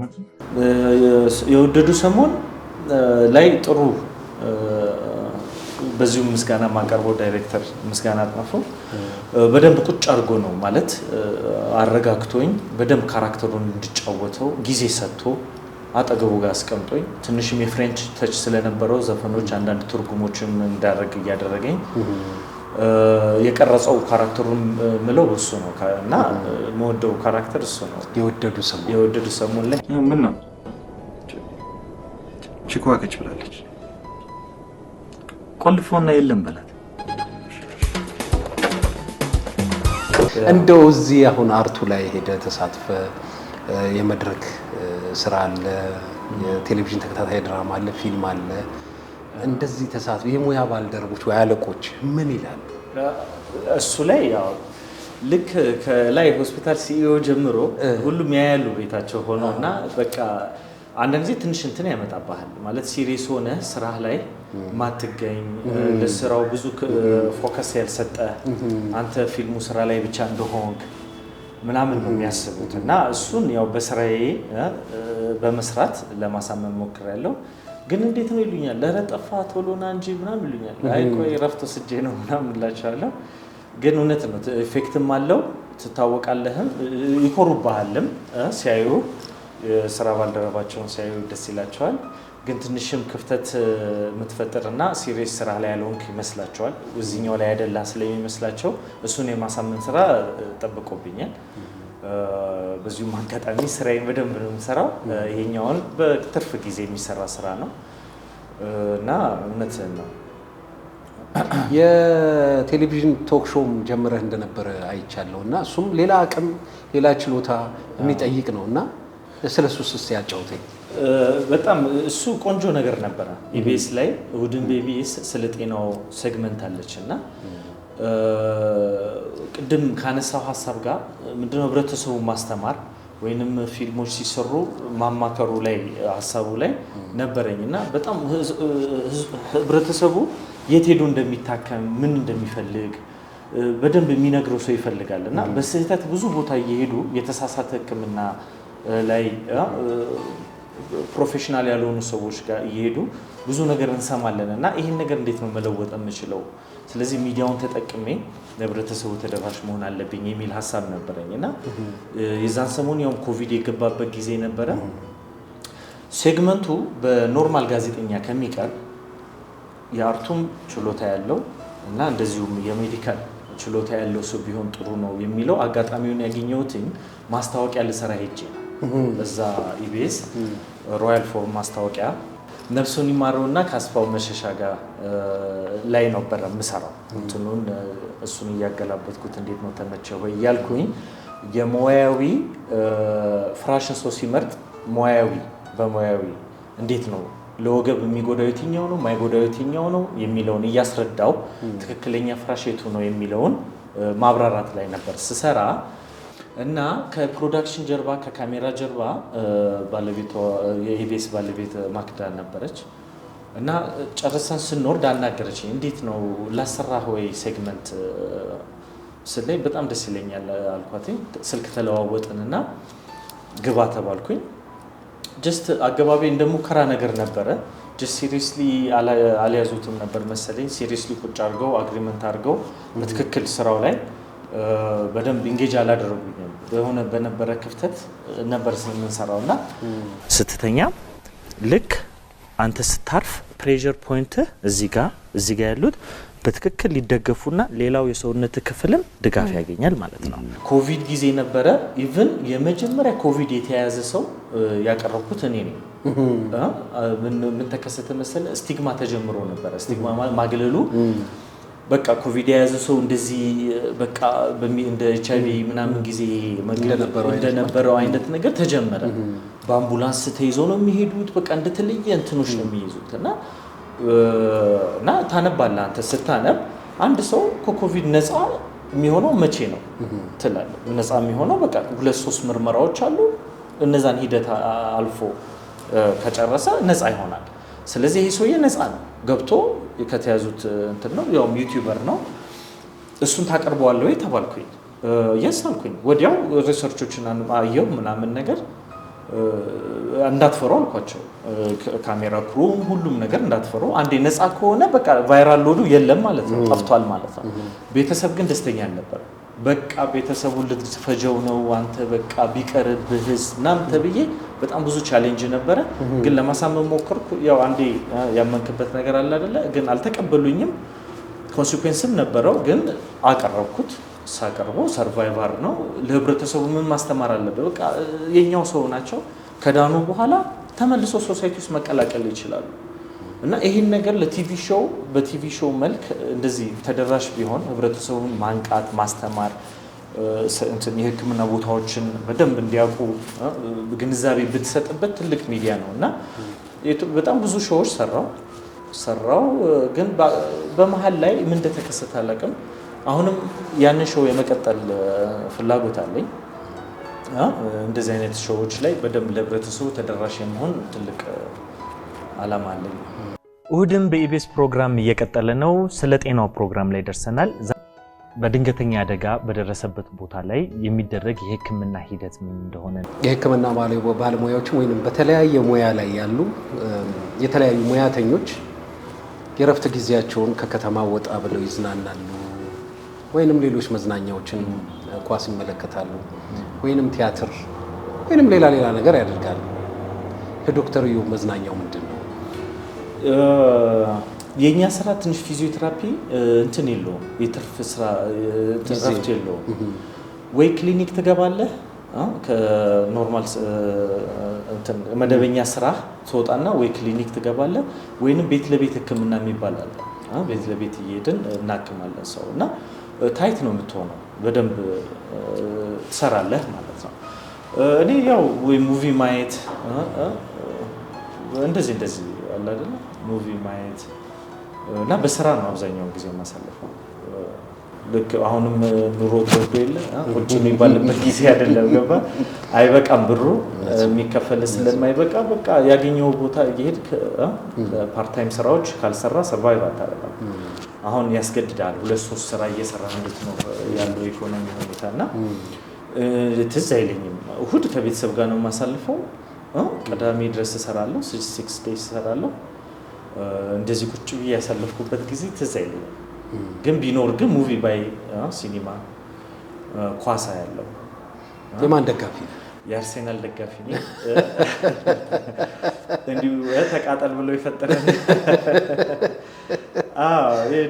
የወደዱ ሰሞን ላይ ጥሩ በዚሁ ምስጋና ማቀርበው ዳይሬክተር ምስጋና አጥናፈው በደንብ ቁጭ አድርጎ ነው ማለት አረጋግቶኝ በደንብ ካራክተሩን እንዲጫወተው ጊዜ ሰጥቶ አጠገቡ ጋር አስቀምጦኝ ትንሽም የፍሬንች ተች ስለነበረው ዘፈኖች አንዳንድ ትርጉሞችን እንዳደረግ እያደረገኝ የቀረጸው ካራክተሩን ምለው እሱ ነው እና መወደው ካራክተር እሱ ነው። የወደዱ ሰሞን ላይ ምን ነው ቺኳ ከች ብላለች። ቆልፎና የለም በላት። እንደው እዚህ አሁን አርቱ ላይ ሄደ ተሳትፈ የመድረክ ስራ አለ፣ የቴሌቪዥን ተከታታይ ድራማ አለ፣ ፊልም አለ። እንደዚህ ተሳትፈ የሙያ ባልደረቦች ወይ አለቆች ምን ይላሉ? እሱ ላይ ያው ልክ ከላይ ሆስፒታል ሲኢኦ ጀምሮ ሁሉም ያያሉ ቤታቸው ሆነውና በቃ አንዳንድ ጊዜ ትንሽ እንትን ያመጣብሃል ማለት ሲሪየስ ሆነ ስራህ ላይ ማትገኝ ለስራው ብዙ ፎከስ ያልሰጠ አንተ ፊልሙ ስራ ላይ ብቻ እንደሆንክ ምናምን ነው የሚያስቡት እና እሱን ያው በስራዬ በመስራት ለማሳመን ሞክሬያለሁ። ግን እንዴት ነው ይሉኛል፣ ለረጠፋ ቶሎና እንጂ ምናምን ይሉኛል። አይ ቆይ ረፍቶ ስጄ ነው ምናምን እላቸዋለሁ። ግን እውነት ነው ኢፌክትም አለው፣ ትታወቃለህም፣ ይኮሩብሃልም ሲያዩ ስራ ባልደረባቸውን ሲያዩ ደስ ይላቸዋል። ግን ትንሽም ክፍተት የምትፈጥርና ሲሪየስ ስራ ላይ ያለውን ይመስላቸዋል። እዚህኛው ላይ አይደላ ስለሚመስላቸው እሱን የማሳመን ስራ ጠብቆብኛል። በዚሁም አጋጣሚ ስራዬን በደንብ ነው የምሰራው። ይሄኛውን በትርፍ ጊዜ የሚሰራ ስራ ነው እና እውነትህን ነው። የቴሌቪዥን ቶክ ሾውም ጀምረህ እንደነበረ አይቻለሁ እና እሱም ሌላ አቅም ሌላ ችሎታ የሚጠይቅ ነው እና ስለሱስ እስቲ ያጫውተኝ። በጣም እሱ ቆንጆ ነገር ነበረ። ኢቢኤስ ላይ እሁድን በኢቢኤስ ስለ ጤናው ሴግመንት አለች እና ቅድም ካነሳው ሀሳብ ጋር ምንድነው ህብረተሰቡ ማስተማር ወይንም ፊልሞች ሲሰሩ ማማከሩ ላይ ሀሳቡ ላይ ነበረኝ እና በጣም ህብረተሰቡ የት ሄዶ እንደሚታከም ምን እንደሚፈልግ በደንብ የሚነግረው ሰው ይፈልጋል እና በስህተት ብዙ ቦታ እየሄዱ የተሳሳተ ሕክምና ላይ ፕሮፌሽናል ያልሆኑ ሰዎች ጋር እየሄዱ ብዙ ነገር እንሰማለን እና ይህን ነገር እንዴት ነው መለወጥ የምችለው? ስለዚህ ሚዲያውን ተጠቅሜ ለህብረተሰቡ ተደራሽ መሆን አለብኝ የሚል ሀሳብ ነበረኝ እና የዛን ሰሞን ያውም ኮቪድ የገባበት ጊዜ ነበረ። ሴግመንቱ በኖርማል ጋዜጠኛ ከሚቀር የአርቱም ችሎታ ያለው እና እንደዚሁም የሜዲካል ችሎታ ያለው ሰው ቢሆን ጥሩ ነው የሚለው አጋጣሚውን ያገኘሁትኝ ማስታወቂያ ልሰራ ሄጄ ነው። በዛ ኢቢኤስ ሮያል ፎርም ማስታወቂያ ነፍሱን ይማረውና ከአስፋው መሸሻ ጋር ላይ ነበር የምሰራው። እንትኑን እሱን እያገላበጥኩት እንዴት ነው ተመቸው ወይ እያልኩኝ የሙያዊ ፍራሽን ሰው ሲመርጥ ሙያዊ በሙያዊ እንዴት ነው ለወገብ የሚጎዳው የትኛው ነው ማይጎዳው የትኛው ነው የሚለውን እያስረዳው ትክክለኛ ፍራሽ የቱ ነው የሚለውን ማብራራት ላይ ነበር ስሰራ እና ከፕሮዳክሽን ጀርባ ከካሜራ ጀርባ ባለቤቷ የኢቢኤስ ባለቤት ማክዳ ነበረች እና ጨርሰን ስንወርድ አናገረችኝ። እንዴት ነው ላሰራህ ወይ ሴግመንት ስለይ በጣም ደስ ይለኛል አልኳት። ስልክ ተለዋወጥንና ግባ ተባልኩኝ። ጀስት አገባቢ እንደሙከራ ነገር ነበረ። ጀስት ሲሪየስሊ አልያዙትም ነበር መሰለኝ። ሲሪየስሊ ቁጭ አድርገው አግሪመንት አድርገው በትክክል ስራው ላይ በደንብ ኢንጌጅ አላደረጉኝም። በሆነ በነበረ ክፍተት ነበር የምንሰራው እና ስትተኛ ልክ አንተ ስታርፍ ፕሬዠር ፖይንት እዚህ ጋር ያሉት በትክክል ሊደገፉና ሌላው የሰውነት ክፍልም ድጋፍ ያገኛል ማለት ነው። ኮቪድ ጊዜ ነበረ። ኢቭን የመጀመሪያ ኮቪድ የተያዘ ሰው ያቀረብኩት እኔ ነኝ። ምን ተከሰተ መሰለ? ስቲግማ ተጀምሮ ነበረ። ስቲግማ ማግለሉ በቃ ኮቪድ የያዘ ሰው እንደዚህ በቃ እንደ ኤችአይቪ ምናምን ጊዜ እንደነበረው አይነት ነገር ተጀመረ። በአምቡላንስ ተይዘው ነው የሚሄዱት። በቃ እንደተለየ እንትኖች ነው የሚይዙት እና ታነባለህ። አንተ ስታነብ አንድ ሰው ከኮቪድ ነፃ የሚሆነው መቼ ነው ትላለህ። ነፃ የሚሆነው በቃ 2-3 ምርመራዎች አሉ። እነዛን ሂደት አልፎ ከጨረሰ ነፃ ይሆናል። ስለዚህ ይሄ ሰውዬ ነፃ ነው ገብቶ ከተያዙት እንትን ነው። ያው ዩቲዩበር ነው። እሱን ታቀርበዋለህ ወይ ተባልኩኝ። የስ አልኩኝ። ወዲያው ሪሰርቾችን አየሁ ምናምን ነገር እንዳትፈሩ አልኳቸው። ካሜራ ክሩም ሁሉም ነገር እንዳትፈሩ። አንዴ ነፃ ከሆነ በቃ ቫይራል ሎዱ የለም ማለት ነው፣ ጠፍቷል ማለት ነው። ቤተሰብ ግን ደስተኛ አልነበረ። በቃ ቤተሰቡን ልትፈጀው ነው አንተ በቃ ቢቀርብህስ ምናምን ተብዬ በጣም ብዙ ቻሌንጅ ነበረ። ግን ለማሳመን ሞከርኩ። ያው አንዴ ያመንክበት ነገር አለ አይደለ? ግን አልተቀበሉኝም። ኮንሲኩዌንስም ነበረው። ግን አቀረብኩት። ሳቀርበው ሰርቫይቨር ነው። ለህብረተሰቡ ምን ማስተማር አለበት? በቃ የኛው ሰው ናቸው። ከዳኑ በኋላ ተመልሶ ሶሳይቲ ውስጥ መቀላቀል ይችላሉ። እና ይሄን ነገር ለቲቪ ሾው በቲቪ ሾው መልክ እንደዚህ ተደራሽ ቢሆን ህብረተሰቡን ማንቃት ማስተማር የህክምና ቦታዎችን በደንብ እንዲያውቁ ግንዛቤ ብትሰጥበት ትልቅ ሚዲያ ነው እና በጣም ብዙ ሾዎች ሰራው። ግን በመሀል ላይ ምን እንደተከሰተ አላውቅም። አሁንም ያንን ሾው የመቀጠል ፍላጎት አለኝ። እንደዚህ አይነት ሾዎች ላይ በደንብ ለህብረተሰቡ ተደራሽ የመሆን ትልቅ ዓላማ አለኝ። እሁድም በኢቢኤስ ፕሮግራም እየቀጠለ ነው። ስለ ጤናው ፕሮግራም ላይ ደርሰናል። በድንገተኛ አደጋ በደረሰበት ቦታ ላይ የሚደረግ የህክምና ሂደት ምን እንደሆነ የህክምና ባለሙያዎች ወይንም በተለያየ ሙያ ላይ ያሉ የተለያዩ ሙያተኞች የረፍት ጊዜያቸውን ከከተማ ወጣ ብለው ይዝናናሉ፣ ወይንም ሌሎች መዝናኛዎችን ኳስ ይመለከታሉ፣ ወይንም ቲያትር ወይንም ሌላ ነገር ያደርጋሉ። ዶክተር ኢዮብ መዝናኛው ምንድን ነው? የኛ ስራ ትንሽ ፊዚዮቴራፒ እንትን የለውም፣ የትርፍ ስራ ረፍት የለውም። ወይ ክሊኒክ ትገባለህ ከኖርማል መደበኛ ስራ ትወጣና ወይ ክሊኒክ ትገባለህ፣ ወይንም ቤት ለቤት ህክምና የሚባል አለ። ቤት ለቤት እየሄድን እናክማለን ሰው እና ታይት ነው የምትሆነው፣ በደንብ ትሰራለህ ማለት ነው። እኔ ያው ወይ ሙቪ ማየት እንደዚህ አለ አይደል፣ ሙቪ ማየት እና በስራ ነው አብዛኛውን ጊዜ ማሳለፈው። ልክ አሁንም ኑሮ ተወዶ የለ ቁጭ የሚባልበት ጊዜ አይደለም። ገባ አይበቃም፣ ብሩ የሚከፈል ስለማይበቃ በቃ ያገኘው ቦታ እየሄድክ ፓርት ታይም ስራዎች ካልሰራ ሰርቫይቭ አታደርግም። አሁን ያስገድዳል 2-3 ስራ እየሰራ እንድትኖር ያለው ኢኮኖሚ ሁኔታና ትዝ አይለኝም። እሁድ ከቤተሰብ ጋር ነው የማሳልፈው። ቅዳሜ ድረስ እሰራለሁ፣ 6 ዴይስ እሰራለሁ። እንደዚህ ቁጭ ብዬ ያሳለፍኩበት ጊዜ ትዝ አይለኝም። ግን ቢኖር ግን ሙቪ ባይ ሲኒማ ኳሳ ያለው። የማን ደጋፊ? የአርሴናል ደጋፊ ነኝ። እንዲሁ ተቃጠል ብሎ የፈጠረን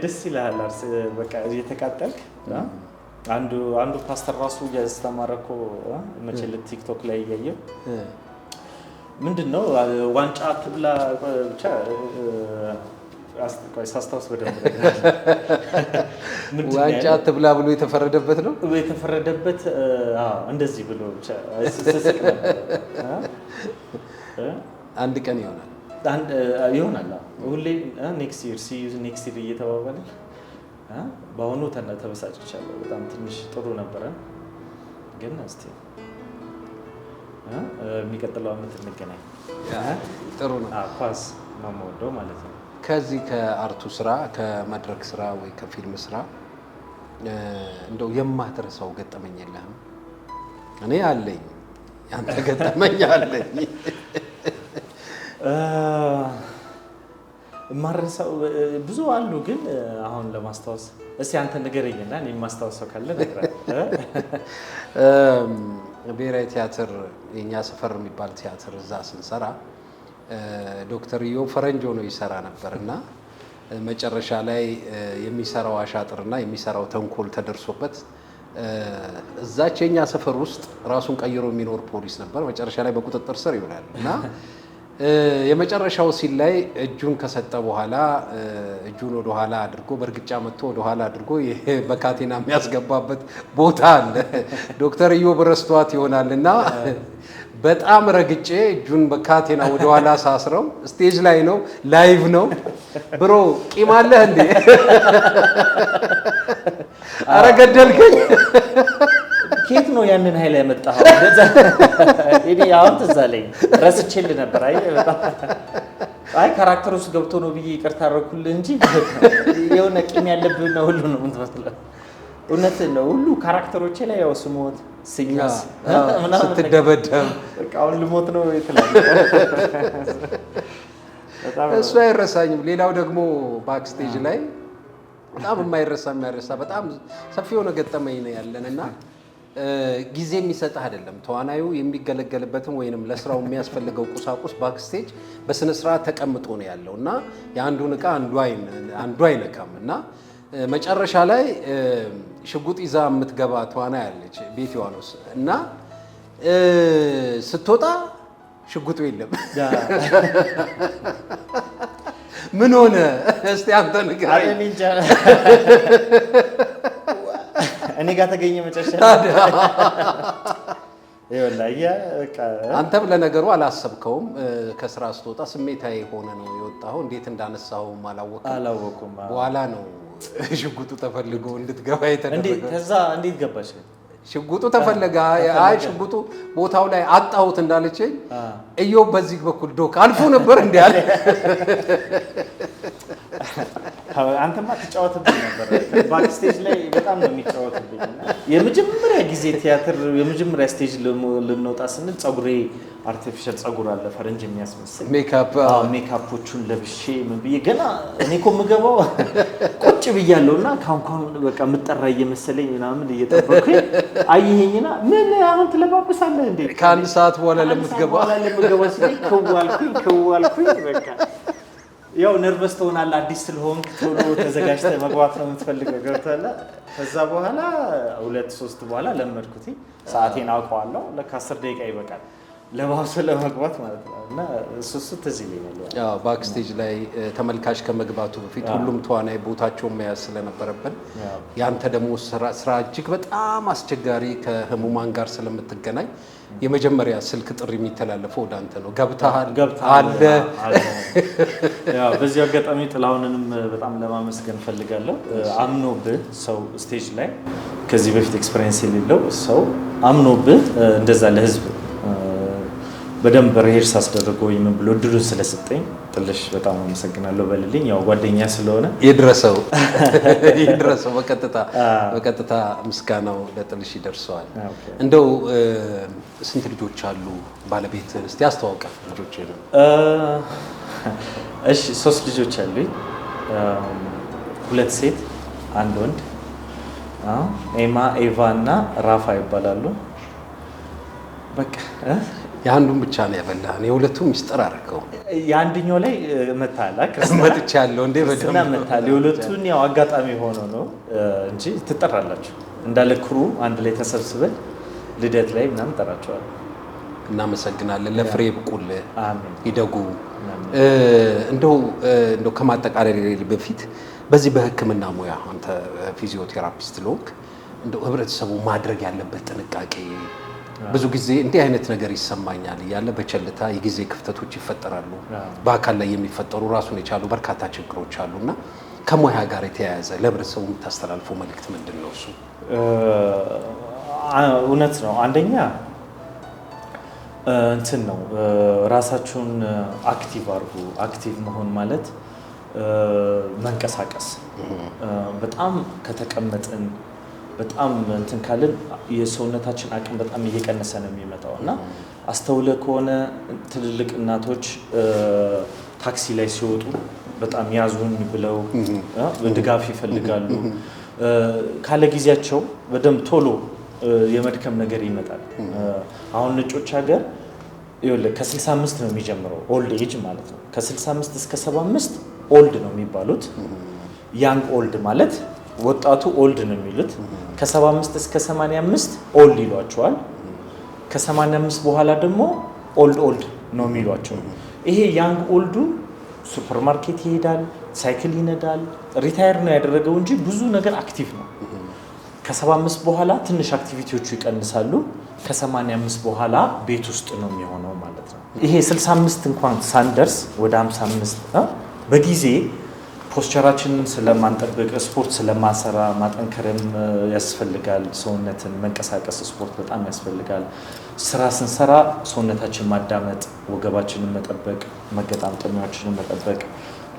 ደስ ይላል። በቃ እየተቃጠልክ አንዱ ፓስተር ራሱ እያስተማረ እኮ መቼለት ቲክቶክ ላይ እያየው ምንድነው ዋንጫ አትብላ ብቻ ሳስታውስ በደንብ ዋንጫ አትብላ ብሎ የተፈረደበት ነው የተፈረደበት። እንደዚህ ብሎ ብቻ ስስቅ ነበር። አንድ ቀን ይሆናል ሁሌ ኔክስት ይር እየተባባለ በአሁኑ ተበሳጭቻለሁ። በጣም ትንሽ ጥሩ ነበረ፣ ግን እስቲ የሚቀጥለው ዓመት እንገናኝ። ጥሩ ነው። ኳስ ነው የምወደው ማለት ነው። ከዚህ ከአርቱ ስራ ከመድረክ ስራ ወይ ከፊልም ስራ እንደው የማትረሳው ገጠመኝ የለህም? እኔ አለኝ። ያንተ ገጠመኝ አለኝ? የማረሳው ብዙ አሉ፣ ግን አሁን ለማስታወስ እስቲ አንተ ንገረኝና እኔ የማስታወሰው ካለ እነግርሃለሁ። ብሔራዊ ቲያትር የኛ ሰፈር የሚባል ቲያትር እዛ ስንሰራ ዶክተር ኢዮብ ፈረንጆ ነው ይሰራ ነበርና መጨረሻ ላይ የሚሰራው አሻጥርና የሚሰራው ተንኮል ተደርሶበት እዛች የኛ ሰፈር ውስጥ ራሱን ቀይሮ የሚኖር ፖሊስ ነበር። መጨረሻ ላይ በቁጥጥር ስር ይውላል እና የመጨረሻው ሲል ላይ እጁን ከሰጠ በኋላ እጁን ወደ ኋላ አድርጎ በእርግጫ መጥቶ ወደ ኋላ አድርጎ በካቴና የሚያስገባበት ቦታ አለ። ዶክተር ኢዮብ ረስቷት ይሆናልና በጣም ረግጬ እጁን በካቴና ወደ ኋላ ሳስረው ስቴጅ ላይ ነው፣ ላይቭ ነው። ብሮ ቂም አለህ እንዴ? ኧረ ገደልከኝ። ኬት ነው ያንን ኃይል ያመጣኸው? እኔ አሁን ትዝ አለኝ፣ ረስቼልህ ነበር። አይ ካራክተር ውስጥ ገብቶ ነው ብዬ ይቅርታ አደረኩልህ እንጂ የሆነ ቂም ያለብህ ነው ሁሉ ነው የምትመስለው። እውነትህን ነው። ሁሉ ካራክተሮቼ ላይ ያው ስሞት ሲኛስ ስትደበደብ በቃ አሁን ልሞት ነው ይትላል። እሱ አይረሳኝም። ሌላው ደግሞ ባክስቴጅ ላይ በጣም የማይረሳ በጣም ሰፊ የሆነ ገጠመኝ ነው ያለንና ጊዜ የሚሰጥህ አይደለም። ተዋናዩ የሚገለገልበትም ወይንም ለስራው የሚያስፈልገው ቁሳቁስ ባክስቴጅ በስነ ስርዓት ተቀምጦ ነው ያለው እና የአንዱን ዕቃ አንዱ አይነካም እና መጨረሻ ላይ ሽጉጥ ይዛ የምትገባ ተዋናይ ያለች ቤት ዮሐንስ እና ስትወጣ ሽጉጡ የለም። ምን ሆነ እስቲ አንተ ንገረኝ። እኔ ጋር ተገኘ መጨረሻ። አንተም ለነገሩ አላሰብከውም። ከስራ ስትወጣ ስሜታዊ ሆነ ነው የወጣኸው። እንዴት እንዳነሳኸውም አላወኩም። በኋላ ነው ሽጉጡ ተፈልጎ እንድትገባ የተደረገው። ከዛ እንዴት ገባሽ? ሽጉጡ ተፈለገ። አይ ሽጉጡ ቦታው ላይ አጣሁት እንዳለችኝ እዮብ በዚህ በኩል ዶክ አልፎ ነበር እንዴ አለ። አንተማ ትጫወትብኝ ነበር ባክስቴጅ ላይ በጣም ነው የሚጫወትብኝ። የመጀመሪያ ጊዜ ቲያትር የመጀመሪያ ስቴጅ ልንወጣ ስንል ፀጉሬ አርቲፊሻል ፀጉር አለ ፈረንጅ የሚያስመስል ሜካፖቹን ለብሼ ምን ብዬ ገና እኔ እኮ የምገባው ቁጭ ብያለሁና ካሁን በቃ የምጠራ እየመሰለኝ ምናምን እየጠበኩኝ አየኸኝና ምን አሁን ትለባበሳለህ እንዴ ከአንድ ሰዓት በኋላ ለምትገባ ሲለኝ ከዋልኩኝ በቃ ያው ነርቨስ ትሆናለህ። አዲስ ስለሆንክ ቶሎ ተዘጋጅተህ መግባት ነው የምትፈልገው ገብቶሃል። ከዛ በኋላ 2-3 በኋላ ለመድኩት። ሰዓቴን አውቀዋለሁ። ለካ 10 ደቂቃ ይበቃል ለባሱ ለመግባት ማለት ነው። እና እሱ ትዝ ይለኛል። ያው ባክስቴጅ ላይ ተመልካች ከመግባቱ በፊት ሁሉም ተዋናይ ቦታቸውን መያዝ ስለነበረብን ያንተ ደግሞ ስራ እጅግ በጣም አስቸጋሪ ከህሙማን ጋር ስለምትገናኝ የመጀመሪያ ስልክ ጥሪ የሚተላለፈው ወደ አንተ ነው። ገብተሃል አለ። ያው በዚህ አጋጣሚ ጥላሁንንም በጣም ለማመስገን ፈልጋለሁ። አምኖብህ ሰው ስቴጅ ላይ ከዚህ በፊት ኤክስፒሪየንስ የሌለው ሰው አምኖብህ እንደዛ ለህዝብ በደንብ ሬሄርስ አስደርጎኝ ምን ብሎ እድሉን ስለሰጠኝ ጥልሽ በጣም አመሰግናለሁ በልልኝ። ያው ጓደኛ ስለሆነ ይድረሰው በቀጥታ ምስጋናው ለጥልሽ ይደርሰዋል። እንደው ስንት ልጆች አሉ? ባለቤት እስቲ አስተዋውቀ ልጆች ነው? እሺ 3 ልጆች አሉኝ። 2 ሴት 1 ወንድ። ኤማ፣ ኤቫ እና ራፋ ይባላሉ። በቃ የአንዱን ብቻ ነው ያበላህ። የሁለቱም ሚስጥር አደረገው። የአንደኛው ላይ መታላ መጥቻለሁ እንዴ በደምብ መታለ። የሁለቱን ያው አጋጣሚ ሆኖ ነው እንጂ ትጠራላችሁ እንዳለ ክሩ አንድ ላይ ተሰብስበን ልደት ላይ ምናምን ጠራቸዋል። እናመሰግናለን። ለፍሬ ብቁል አሜን ይደጉ። እንደው ከማጠቃለል በፊት በዚህ በሕክምና ሙያ አንተ ፊዚዮቴራፒስት ሎክ እንደው ህብረተሰቡ ማድረግ ያለበት ጥንቃቄ ብዙ ጊዜ እንዲህ አይነት ነገር ይሰማኛል እያለ በቸልታ የጊዜ ክፍተቶች ይፈጠራሉ። በአካል ላይ የሚፈጠሩ ራሱን የቻሉ በርካታ ችግሮች አሉና ከሙያ ጋር የተያያዘ ለህብረተሰቡ የምታስተላልፈው መልእክት ምንድን ነው? እሱ እውነት ነው። አንደኛ እንትን ነው ራሳችሁን አክቲቭ አድርጉ። አክቲቭ መሆን ማለት መንቀሳቀስ። በጣም ከተቀመጥን በጣም እንትን ካልን የሰውነታችን አቅም በጣም እየቀነሰ ነው የሚመጣው እና አስተውለ ከሆነ ትልልቅ እናቶች ታክሲ ላይ ሲወጡ በጣም ያዙኝ ብለው ድጋፍ ይፈልጋሉ። ካለ ጊዜያቸው በደንብ ቶሎ የመድከም ነገር ይመጣል። አሁን ነጮች ሀገር ይኸውልህ ከ65 ነው የሚጀምረው ኦልድ ኤጅ ማለት ነው። ከ65 እስከ 75 ኦልድ ነው የሚባሉት። ያንግ ኦልድ ማለት ወጣቱ ኦልድ ነው የሚሉት። ከ75 እስከ 85 ኦልድ ይሏቸዋል። ከ85 በኋላ ደግሞ ኦልድ ነው የሚሏቸው። ይሄ ያንግ ኦልዱ ሱፐርማርኬት ይሄዳል፣ ሳይክል ይነዳል፣ ሪታየር ነው ያደረገው እንጂ ብዙ ነገር አክቲቭ ነው። ከ75 በኋላ ትንሽ አክቲቪቲዎቹ ይቀንሳሉ። ከ85 በኋላ ቤት ውስጥ ነው የሚሆነው ማለት ነው። ይሄ 65 እንኳን ሳንደርስ ወደ 55 በጊዜ ፖስቸራችንን ስለማንጠብቅ ስፖርት ስለማሰራ ማጠንከርም ያስፈልጋል። ሰውነትን መንቀሳቀስ ስፖርት በጣም ያስፈልጋል። ስራ ስንሰራ ሰውነታችን ማዳመጥ፣ ወገባችንን መጠበቅ፣ መገጣጠሚያችንን መጠበቅ።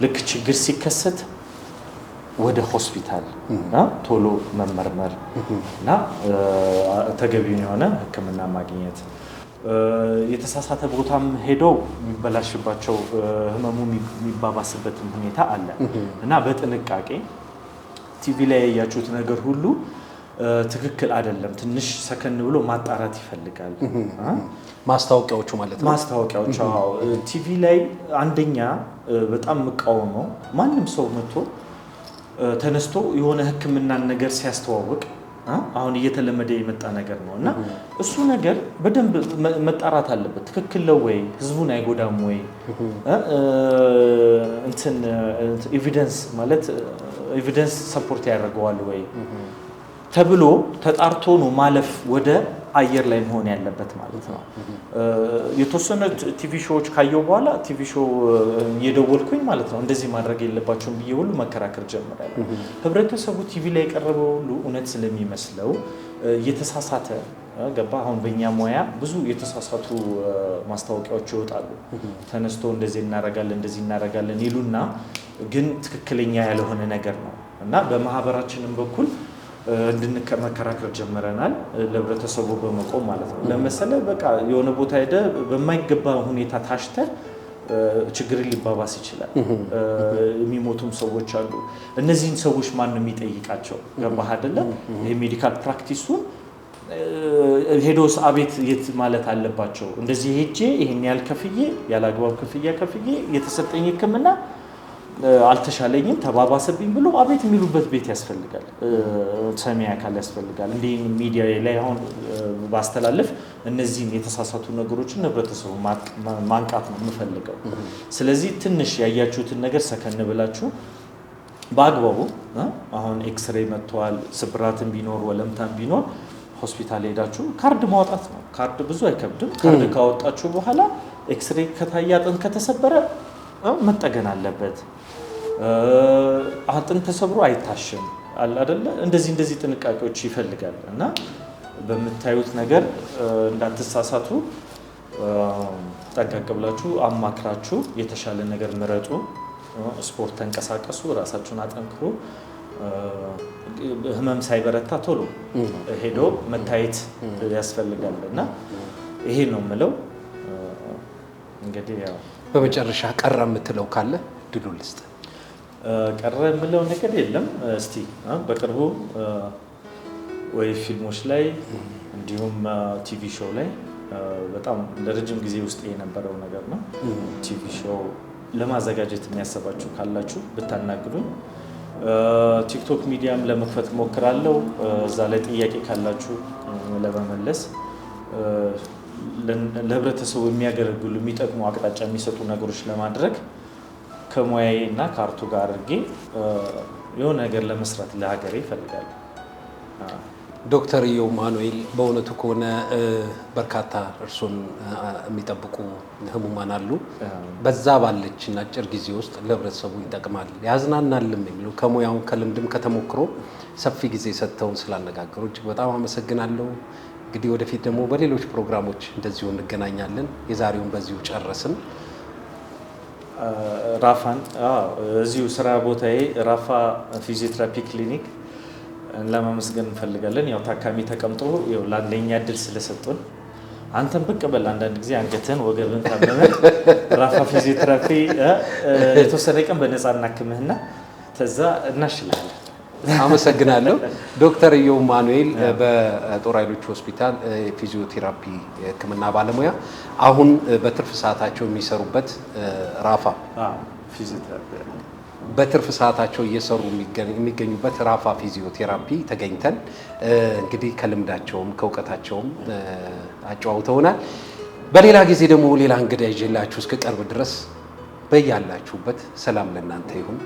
ልክ ችግር ሲከሰት ወደ ሆስፒታል ቶሎ መመርመር እና ተገቢውን የሆነ ሕክምና ማግኘት። የተሳሳተ ቦታም ሄደው የሚበላሽባቸው ህመሙ የሚባባስበትም ሁኔታ አለ እና በጥንቃቄ ቲቪ ላይ ያያችሁት ነገር ሁሉ ትክክል አይደለም። ትንሽ ሰከን ብሎ ማጣራት ይፈልጋል። ማስታወቂያዎቹ ማለት ነው። ማስታወቂያዎቹ ቲቪ ላይ አንደኛ በጣም የምቃወመው ማንም ሰው መጥቶ ተነስቶ የሆነ ህክምናን ነገር ሲያስተዋውቅ አሁን እየተለመደ የመጣ ነገር ነው እና እሱ ነገር በደንብ መጣራት አለበት። ትክክል ነው ወይ? ህዝቡን አይጎዳም ወይ? እንትን ኤቪደንስ ማለት ኤቪደንስ ሰፖርት ያደርገዋል ወይ? ተብሎ ተጣርቶ ነው ማለፍ ወደ አየር ላይ መሆን ያለበት ማለት ነው። የተወሰነ ቲቪ ሾዎች ካየው በኋላ ቲቪ ሾው እየደወልኩኝ ማለት ነው እንደዚህ ማድረግ የለባቸውም ብዬ ሁሉ መከራከር ጀምራለሁ። ህብረተሰቡ ቲቪ ላይ የቀረበው ሁሉ እውነት ስለሚመስለው እየተሳሳተ ገባ። አሁን በእኛ ሙያ ብዙ የተሳሳቱ ማስታወቂያዎች ይወጣሉ። ተነስቶ እንደዚህ እናረጋለን ይሉና ግን ትክክለኛ ያልሆነ ነገር ነው እና በማህበራችንም በኩል እንድንመከራከር ጀምረናል። ለህብረተሰቡ በመቆም ማለት ነው። ለምሳሌ በቃ የሆነ ቦታ ሄደ በማይገባ ሁኔታ ታሽተ ችግር ሊባባስ ይችላል። የሚሞቱም ሰዎች አሉ። እነዚህን ሰዎች ማን ነው የሚጠይቃቸው? ገባህ አይደለ? ይሄ ሜዲካል ፕራክቲሱን ሄዶስ አቤት የት ማለት አለባቸው። እንደዚህ ሄጄ ይሄን ያህል ከፍዬ ያላግባብ ክፍያ ከፍዬ የተሰጠኝ ሕክምና አልተሻለኝም ተባባሰብኝ ብሎ አቤት የሚሉበት ቤት ያስፈልጋል። ሰሚ አካል ያስፈልጋል። እንዲህ ሚዲያ ላይ አሁን ባስተላለፍ እነዚህን የተሳሳቱ ነገሮችን ህብረተሰቡ ማንቃት ነው የምፈልገው። ስለዚህ ትንሽ ያያችሁትን ነገር ሰከን ብላችሁ በአግባቡ አሁን ኤክስሬይ መጥቷል። ስብራትን ቢኖር ወለምታን ቢኖር ሆስፒታል ሄዳችሁ ካርድ ማውጣት ነው። ካርድ ብዙ አይከብድም። ካርድ ካወጣችሁ በኋላ ኤክስሬይ ከታየ አጥንት ከተሰበረ መጠገን አለበት። አጥንት ተሰብሮ አይታሽም አይደለ? እንደዚህ ጥንቃቄዎች ይፈልጋል እና በምታዩት ነገር እንዳትሳሳቱ ጠንቀቅ ብላችሁ አማክራችሁ የተሻለ ነገር ምረጡ። ስፖርት ተንቀሳቀሱ፣ ራሳችሁን አጠንክሩ። ህመም ሳይበረታ ቶሎ ሄዶ መታየት ያስፈልጋል እና ይሄ ነው የምለው። እንግዲህ ያው በመጨረሻ ቀረ የምትለው ካለ ድሉ ልስጥ። ቀረ የምለው ነገር የለም። እስቲ በቅርቡ ወይ ፊልሞች ላይ እንዲሁም ቲቪ ሾው ላይ በጣም ለረጅም ጊዜ ውስጥ የነበረው ነገር ነው። ቲቪ ሾው ለማዘጋጀት የሚያሰባችሁ ካላችሁ ብታናግሩኝ። ቲክቶክ ሚዲያም ለመክፈት ሞክራለሁ። እዛ ላይ ጥያቄ ካላችሁ ለመመለስ ለህብረተሰቡ የሚያገለግሉ የሚጠቅሙ አቅጣጫ የሚሰጡ ነገሮች ለማድረግ ከሙያዬ እና ከአርቱ ጋር አድርጌ የሆነ ነገር ለመስራት ለሀገሬ ይፈልጋሉ። ዶክተር ኢዮብ ማኑኤል በእውነቱ ከሆነ በርካታ እርሶን የሚጠብቁ ህሙማን አሉ። በዛ ባለችን አጭር ጊዜ ውስጥ ለህብረተሰቡ ይጠቅማል ያዝናናልም የሚሉ ከሙያው ከልምድም ከተሞክሮ ሰፊ ጊዜ ሰጥተውን ስላነጋገሩ እጅግ በጣም አመሰግናለሁ። እንግዲህ ወደፊት ደግሞ በሌሎች ፕሮግራሞች እንደዚሁ እንገናኛለን። የዛሬውን በዚሁ ጨረስን። ራፋን እዚሁ ስራ ቦታዬ ራፋ ፊዚዮቴራፒ ክሊኒክ ለማመስገን እንፈልጋለን። ያው ታካሚ ተቀምጦ ለአንደኛ እድል ስለሰጡን አንተን ብቅ በል አንዳንድ ጊዜ አንገትህን ወገብን ካመመ ራፋ ፊዚዮቴራፒ የተወሰነ ቀን በነፃ እናክምህና ተዛ እናሽላለን። አመሰግናለሁ። ዶክተር ኢዮብ ማኑኤል በጦር ኃይሎች ሆስፒታል የፊዚዮቴራፒ ሕክምና ባለሙያ አሁን በትርፍ ሰዓታቸው የሚሰሩበት ራፋ ፊዚዮቴራፒ በትርፍ ሰዓታቸው እየሰሩ የሚገኙበት ራፋ ፊዚዮቴራፒ ተገኝተን እንግዲህ ከልምዳቸውም ከእውቀታቸውም አጨዋውተውናል። በሌላ ጊዜ ደግሞ ሌላ እንግዳ ይዤላችሁ እስከ ቀርብ ድረስ በያላችሁበት ሰላም ለእናንተ ይሁን።